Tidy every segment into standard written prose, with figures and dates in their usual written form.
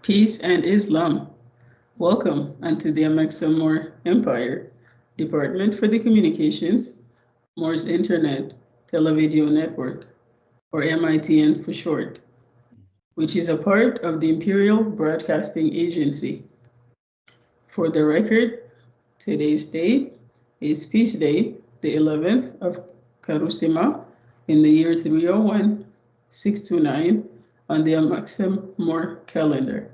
Peace and Islam. Welcome unto the Amexem-Moor-Empire, Department for the Communications, Moore's Internet, Televideo-Network, or M.I.T.N for short, which is a part of the Imperial Broadcasting Agency. For the record, today's date is Peace Day, the 11th of Karusima, in the year 301-629 on the Amexem-Moor calendar.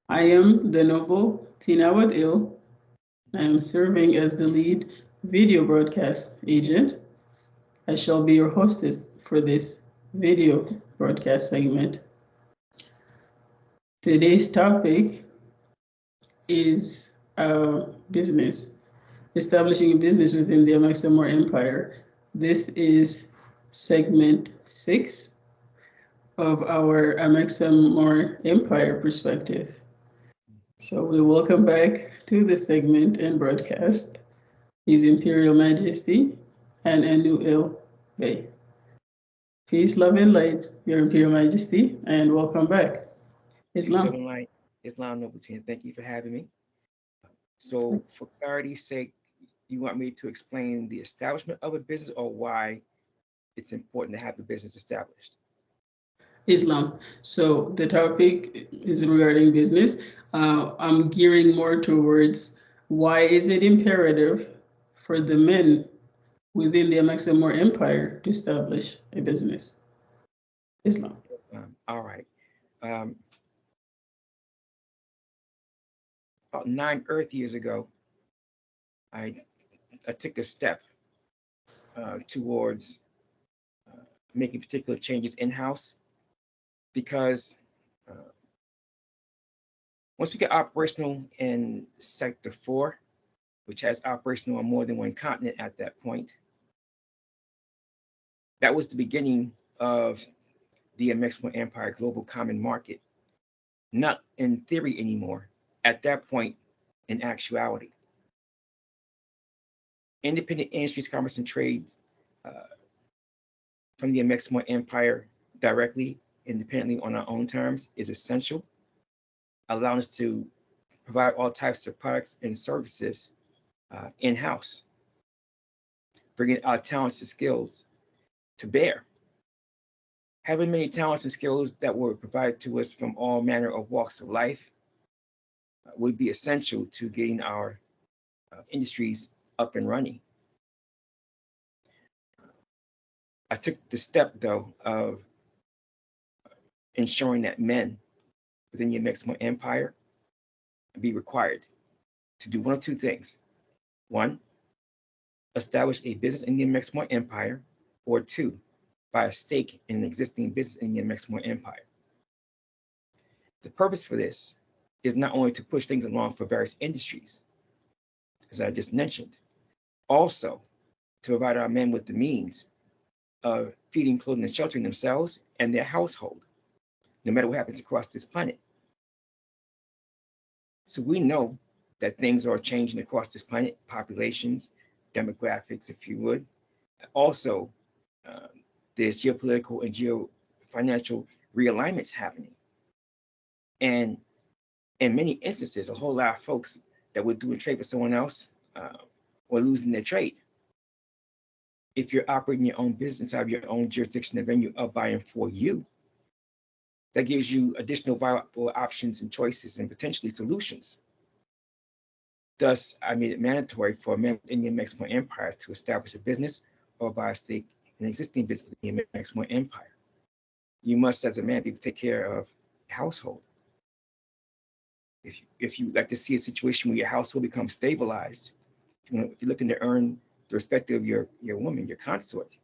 I am the Noble Tinawad Il. I am serving as the lead video broadcast agent. I shall be your hostess for this video broadcast segment. Today's topic is business, establishing a business within the Amexem-Moor-Empire. This is segment 6 of our Amexem-Moor-Empire perspective. So we welcome back to the segment and broadcast His Imperial Majesty and Anu Il Bey. Peace, love, and light, Your Imperial Majesty, and welcome back. Islam. Peace, love, and light. Islam, Noble T.N. Thank you for having me. So, for clarity's sake, you want me to explain the establishment of a business or why it's important to have a business established? Islam. So the topic is regarding business. I'm gearing more towards why is it imperative for the men within the Amexem-Moor-Empire to establish a business? Islam. All right. About 9 Earth years ago, I took a step towards making particular changes in-house because once we get operational in Sector 4, which has operational on more than one continent at that point, that was the beginning of the Amexem-Moor-Empire Global Common Market. Not in theory anymore, at that point, in actuality. Independent industries, commerce, and trades from the Amexem-Moor-Empire directly, independently on our own terms is essential, allowing us to provide all types of products and services in-house, bringing our talents and skills to bear. Having many talents and skills that were provided to us from all manner of walks of life would be essential to getting our industries up and running. I took the step, though, of ensuring that men within the Amexem-Moor-Empire be required to do one of two things. One, establish a business in the Amexem-Moor-Empire, or two, buy a stake in an existing business in the Amexem-Moor-Empire. The purpose for this is not only to push things along for various industries, as I just mentioned, also to provide our men with the means of feeding, clothing, and sheltering themselves and their household, no matter what happens across this planet. So we know that things are changing across this planet, populations, demographics, if you would. Also, there's geopolitical and geo-financial realignments happening. And in many instances, a whole lot of folks that would do a trade with someone else or losing their trade. If you're operating your own business out of your own jurisdiction and venue of buying for you, that gives you additional viable options and choices and potentially solutions. Thus, I made it mandatory for men in the Amexem-Moor-Empire to establish a business or buy a stake in an existing business within the Amexem-Moor-Empire. You must, as a man, be able to take care of your household. If you like to see a situation where your household becomes stabilized, if you're looking to earn the respect of your woman, your consort,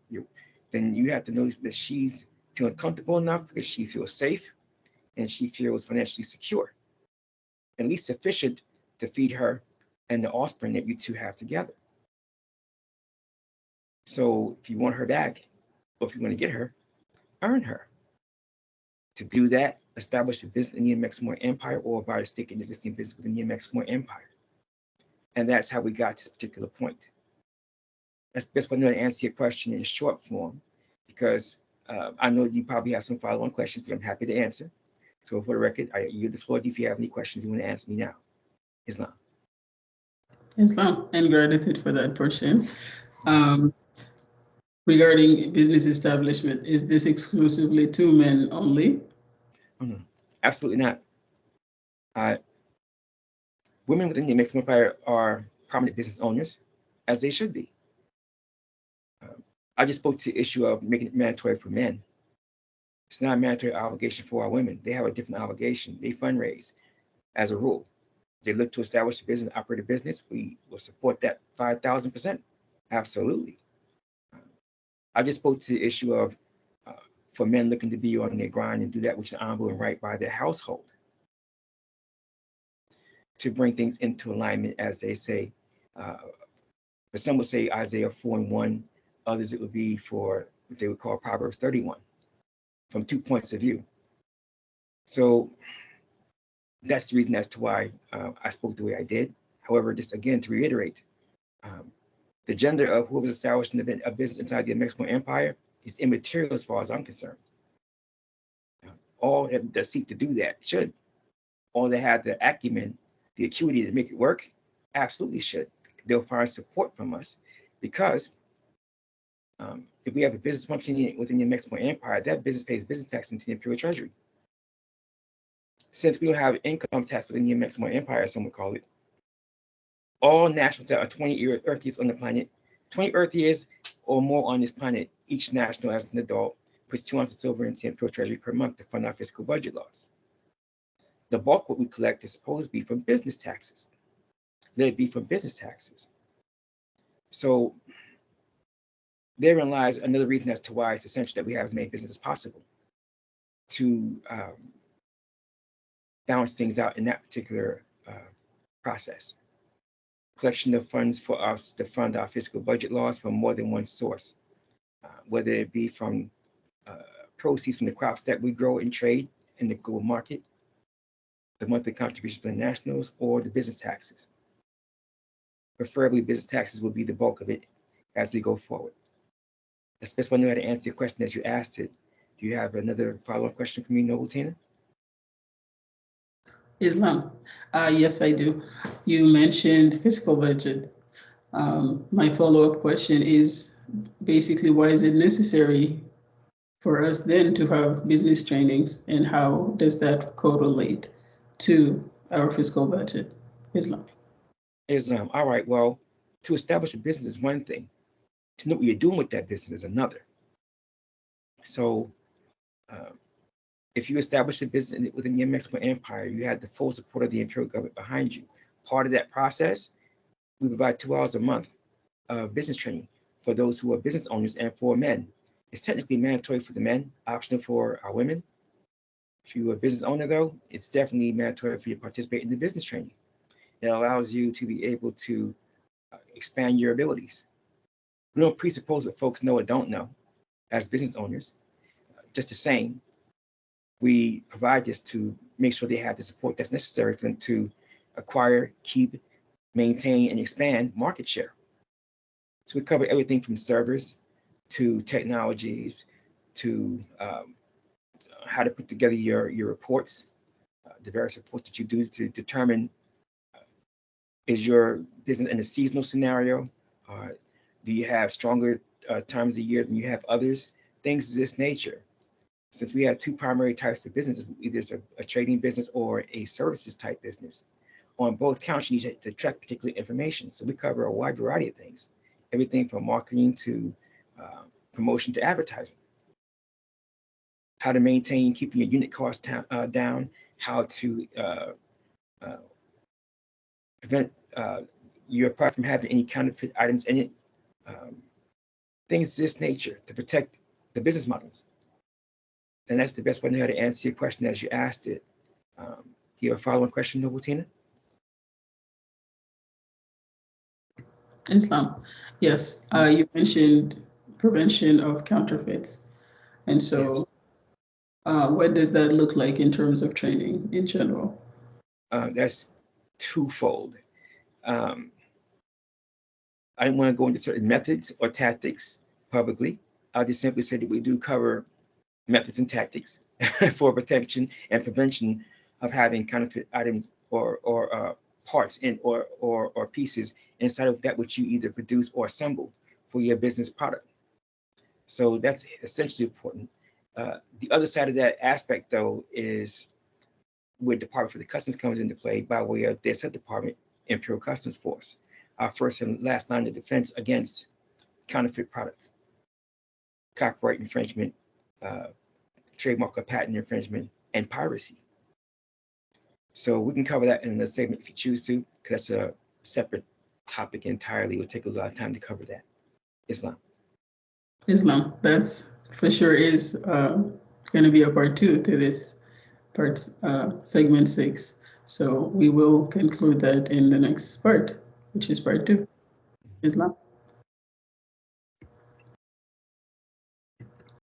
then you have to know that she's feeling comfortable enough because she feels safe and she feels financially secure, at least sufficient to feed her and the offspring that you two have together. So if you want her back, or if you want to get her, earn her. To do that, establish a business in the Amexem-Moor-Empire or buy a stake in existing business within the Amexem-Moor-Empire. And that's how we got to this particular point. That's the best way to answer your question in short form, because I know you probably have some follow-on questions, but I'm happy to answer. So for the record, I yield the floor if you have any questions you want to ask me now. Islam. Islam, and gratitude for that portion. Regarding business establishment, is this exclusively to men only? Absolutely not. Women within the Amexem-Moor-Empire are prominent business owners, as they should be. I just spoke to the issue of making it mandatory for men. It's not a mandatory obligation for our women. They have a different obligation. They fundraise as a rule. They look to establish a business, operate a business. We will support that 5,000%. Absolutely. I just spoke to the issue of for men looking to be on their grind and do that which is honorable and right by their household, to bring things into alignment, as they say. But some would say Isaiah 4:1. Others it would be for what they would call Proverbs 31, from 2 points of view. So that's the reason as to why I spoke the way I did. However, just again to reiterate, the gender of who was established in a business inside the Amexem-Moor-Empire is immaterial as far as I'm concerned. All that seek to do that should. All that have the acumen, the acuity to make it work, absolutely should. They'll find support from us, because if we have a business functioning within the Amexem-Moor-Empire, that business pays business tax into the Imperial Treasury. Since we don't have income tax within the Amexem-Moor-Empire, as some would call it, all nationals that are 20 Earth years on the planet, 20 Earth years or more on this planet, each national as an adult puts 2 ounces of silver into the Imperial Treasury per month to fund our fiscal budget laws. The bulk of what we collect is supposed to be from business taxes. Let it be from business taxes. So therein lies another reason as to why it's essential that we have as many businesses as possible to balance things out in that particular process. Collection of funds for us to fund our fiscal budget laws from more than one source, whether it be from proceeds from the crops that we grow and trade in the global market, the monthly contributions from the nationals, or the business taxes. Preferably, business taxes will be the bulk of it as we go forward. That's the best way I know how to answer your question as you asked it. Do you have another follow-up question for me, Noble Tina? Islam, yes, I do. You mentioned fiscal budget. My follow-up question is basically, why is it necessary for us then to have business trainings, and how does that correlate to our fiscal budget? Islam. All right, well, to establish a business is one thing. To know what you're doing with that business is another. So if you establish a business within the Amexem-Moor-Empire, you have the full support of the Imperial government behind you. Part of that process, we provide 2 hours a month of business training for those who are business owners and for men. It's technically mandatory for the men, optional for our women. If you're a business owner, though, it's definitely mandatory for you to participate in the business training. It allows you to be able to expand your abilities. We don't presuppose what folks know or don't know as business owners. Just the same, we provide this to make sure they have the support that's necessary for them to acquire, keep, maintain, and expand market share. So we cover everything from servers to technologies to how to put together your reports, the various reports that you do to determine is your business in a seasonal scenario? Do you have stronger times of the year than you have others? Things of this nature. Since we have 2 primary types of business, either it's a trading business or a services type business, on both counts, you need to track particular information. So we cover a wide variety of things, everything from marketing to promotion to advertising. How to maintain keeping your unit costs down, how to prevent your product from having any counterfeit items in it, things of this nature to protect the business models. And that's the best way I know how to answer your question as you asked it. Do you have a follow-on question, Noble Tina? Islam, yes. You mentioned prevention of counterfeits. And so what does that look like in terms of training in general? That's twofold. I don't want to go into certain methods or tactics publicly. I'll just simply say that we do cover methods and tactics for protection and prevention of having counterfeit items or parts in or pieces inside of that which you either produce or assemble for your business product. So that's essentially important. The other side of that aspect, though, is where Department for the Customs comes into play by way of their Department, Imperial Customs Force, our first and last line of defense against counterfeit products, copyright infringement, trademark or patent infringement, and piracy. So we can cover that in the segment if you choose to, because that's a separate topic entirely. It would take a lot of time to cover that. Islam. That's for sure is going to be a part 2 to this segment 6. So we will conclude that in the next part, which is part 2. Islam.